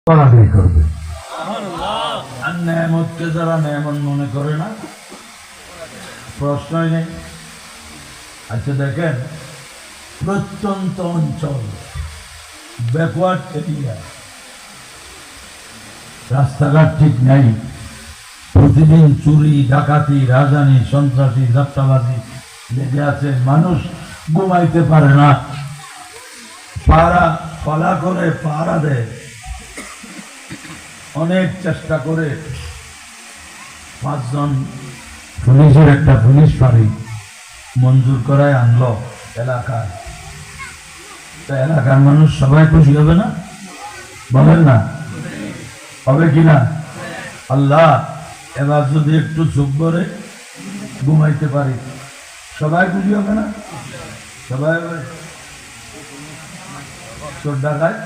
কড়াকড়ি করবে। আর নেয়ামতকে যারা নেয়ামত মনে করে না, প্রশ্নই নেই। আচ্ছা দেখেন, প্রত্যন্ত অঞ্চল, ব্যাকওয়ার্ড এরিয়া, রাস্তাঘাট ঠিক নাই, প্রতিদিন চুরি ডাকাতি রাজধানী সন্ত্রাসী যাত্রাবাজি লেগে আছে, মানুষ ঘুমাইতে পারে না, পাড়া ফলা করে পাহারা দেয়, অনেক চেষ্টা করে 5 জন পুলিশের একটা পুলিশ ফাঁড়ি মঞ্জুর করায় আনলো এলাকায়। তা এলাকার মানুষ সবাই খুশি হবে না? বলেন না, হবে কিনা? আল্লাহ, এবার যদি একটু চুপ করে ঘুমাইতে পারি, সবাই খুশি হবে না? সবাই হবে? চোর ডাকায়